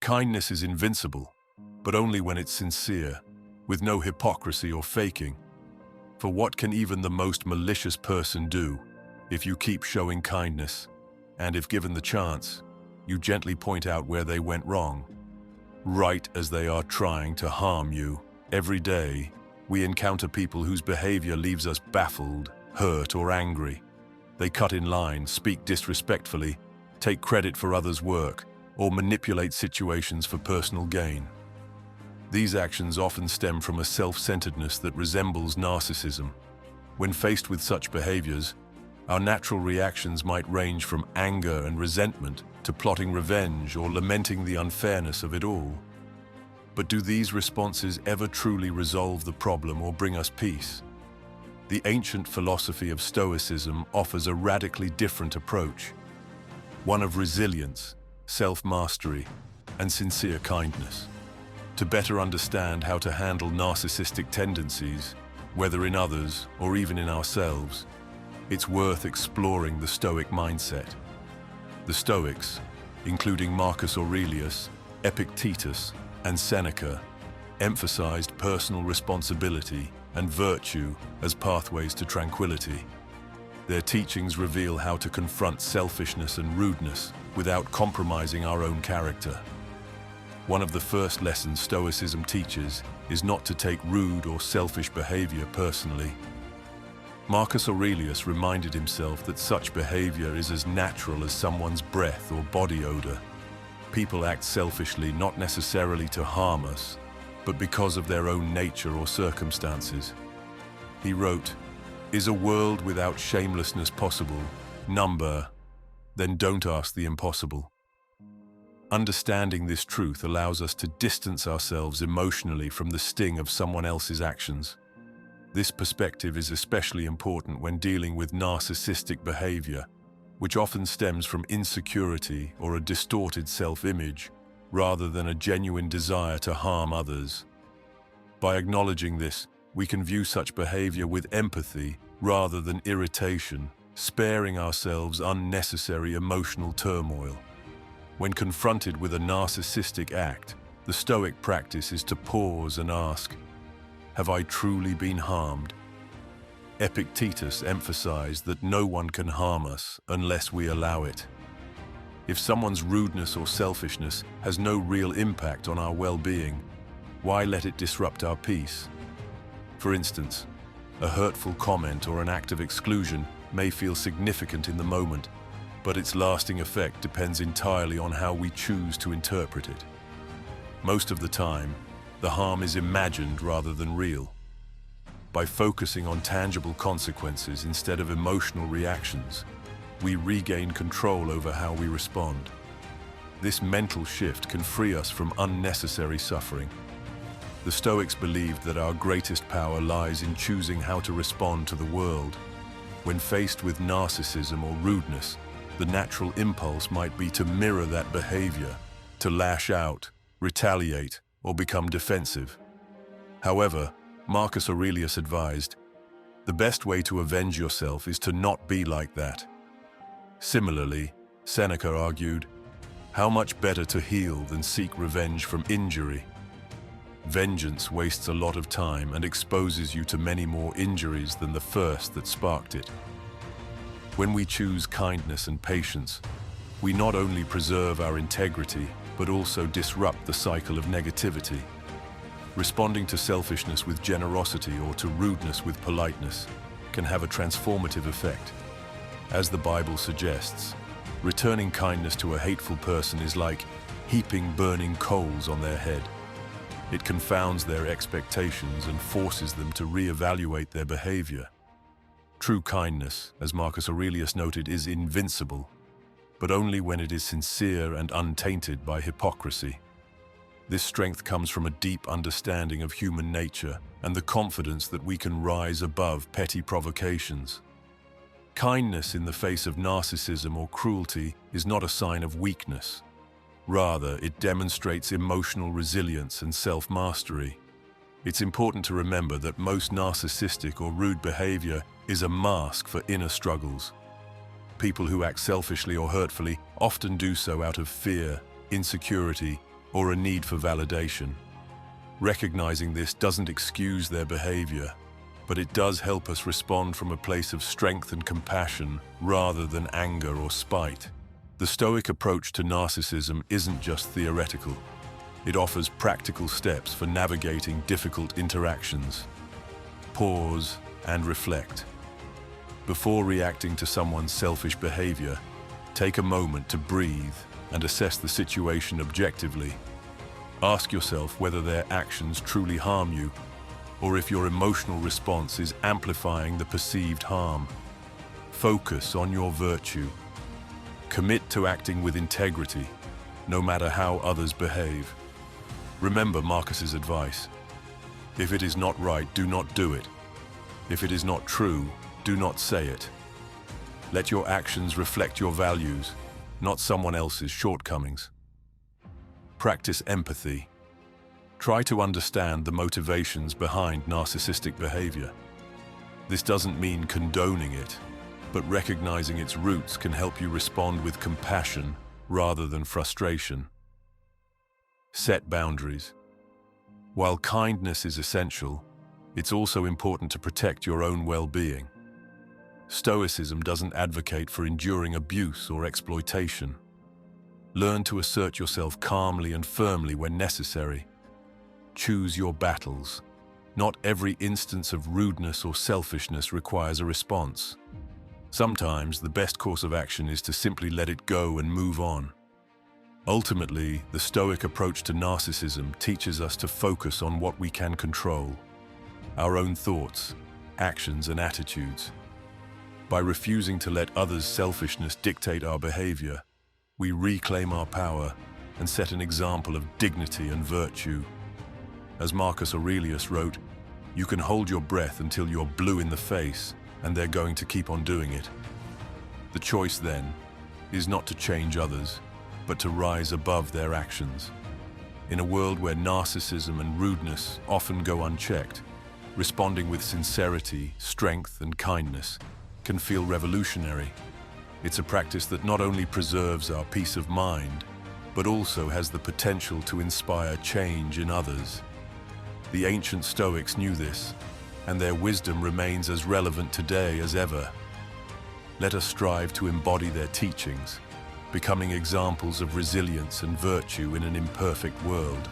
Kindness is invincible, but only when it's sincere, with no hypocrisy or faking. For what can even the most malicious person do if you keep showing kindness, and if given the chance, you gently point out where they went wrong, right as they are trying to harm you? Every day, we encounter people whose behavior leaves us baffled, hurt, or angry. They cut in line, speak disrespectfully, take credit for others' work, or manipulate situations for personal gain. These actions often stem from a self-centeredness that resembles narcissism. When faced with such behaviors, our natural reactions might range from anger and resentment to plotting revenge or lamenting the unfairness of it all. But do these responses ever truly resolve the problem or bring us peace? The ancient philosophy of Stoicism offers a radically different approach, one of resilience, self-mastery, and sincere kindness. To better understand how to handle narcissistic tendencies, whether in others or even in ourselves, it's worth exploring the Stoic mindset. The Stoics, including Marcus Aurelius, Epictetus, and Seneca, emphasized personal responsibility and virtue as pathways to tranquility. Their teachings reveal how to confront selfishness and rudeness without compromising our own character. One of the first lessons Stoicism teaches is not to take rude or selfish behavior personally. Marcus Aurelius reminded himself that such behavior is as natural as someone's breath or body odor. People act selfishly not necessarily to harm us, but because of their own nature or circumstances. He wrote, "Is a world without shamelessness possible? Number, then don't ask the impossible." Understanding this truth allows us to distance ourselves emotionally from the sting of someone else's actions. This perspective is especially important when dealing with narcissistic behavior, which often stems from insecurity or a distorted self-image, rather than a genuine desire to harm others. By acknowledging this, we can view such behavior with empathy rather than irritation, sparing ourselves unnecessary emotional turmoil. When confronted with a narcissistic act, the Stoic practice is to pause and ask, "Have I truly been harmed?" Epictetus emphasized that no one can harm us unless we allow it. If someone's rudeness or selfishness has no real impact on our well-being, why let it disrupt our peace? For instance, a hurtful comment or an act of exclusion may feel significant in the moment, but its lasting effect depends entirely on how we choose to interpret it. Most of the time, the harm is imagined rather than real. By focusing on tangible consequences instead of emotional reactions, we regain control over how we respond. This mental shift can free us from unnecessary suffering. The Stoics believed that our greatest power lies in choosing how to respond to the world. When faced with narcissism or rudeness, the natural impulse might be to mirror that behavior, to lash out, retaliate, or become defensive. However, Marcus Aurelius advised, the best way to avenge yourself is to not be like that. Similarly, Seneca argued, how much better to heal than seek revenge from injury? Vengeance wastes a lot of time and exposes you to many more injuries than the first that sparked it. When we choose kindness and patience, we not only preserve our integrity, but also disrupt the cycle of negativity. Responding to selfishness with generosity or to rudeness with politeness can have a transformative effect. As the Bible suggests, returning kindness to a hateful person is like heaping burning coals on their head. It confounds their expectations and forces them to reevaluate their behavior. True kindness, as Marcus Aurelius noted, is invincible, but only when it is sincere and untainted by hypocrisy. This strength comes from a deep understanding of human nature and the confidence that we can rise above petty provocations. Kindness in the face of narcissism or cruelty is not a sign of weakness. Rather, it demonstrates emotional resilience and self-mastery. It's important to remember that most narcissistic or rude behavior is a mask for inner struggles. People who act selfishly or hurtfully often do so out of fear, insecurity, or a need for validation. Recognizing this doesn't excuse their behavior, but it does help us respond from a place of strength and compassion rather than anger or spite. The Stoic approach to narcissism isn't just theoretical. It offers practical steps for navigating difficult interactions. Pause and reflect. Before reacting to someone's selfish behavior, take a moment to breathe and assess the situation objectively. Ask yourself whether their actions truly harm you, or if your emotional response is amplifying the perceived harm. Focus on your virtue. Commit to acting with integrity, no matter how others behave. Remember Marcus's advice. If it is not right, do not do it. If it is not true, do not say it. Let your actions reflect your values, not someone else's shortcomings. Practice empathy. Try to understand the motivations behind narcissistic behavior. This doesn't mean condoning it, but recognizing its roots can help you respond with compassion rather than frustration. Set boundaries. While kindness is essential, it's also important to protect your own well-being. Stoicism doesn't advocate for enduring abuse or exploitation. Learn to assert yourself calmly and firmly when necessary. Choose your battles. Not every instance of rudeness or selfishness requires a response. Sometimes the best course of action is to simply let it go and move on. Ultimately, the Stoic approach to narcissism teaches us to focus on what we can control: our own thoughts, actions, and attitudes. By refusing to let others' selfishness dictate our behavior, we reclaim our power and set an example of dignity and virtue. As Marcus Aurelius wrote, "You can hold your breath until you're blue in the face, and they're going to keep on doing it." The choice, then, is not to change others, but to rise above their actions. In a world where narcissism and rudeness often go unchecked, responding with sincerity, strength, and kindness can feel revolutionary. It's a practice that not only preserves our peace of mind, but also has the potential to inspire change in others. The ancient Stoics knew this, and their wisdom remains as relevant today as ever. Let us strive to embody their teachings, becoming examples of resilience and virtue in an imperfect world.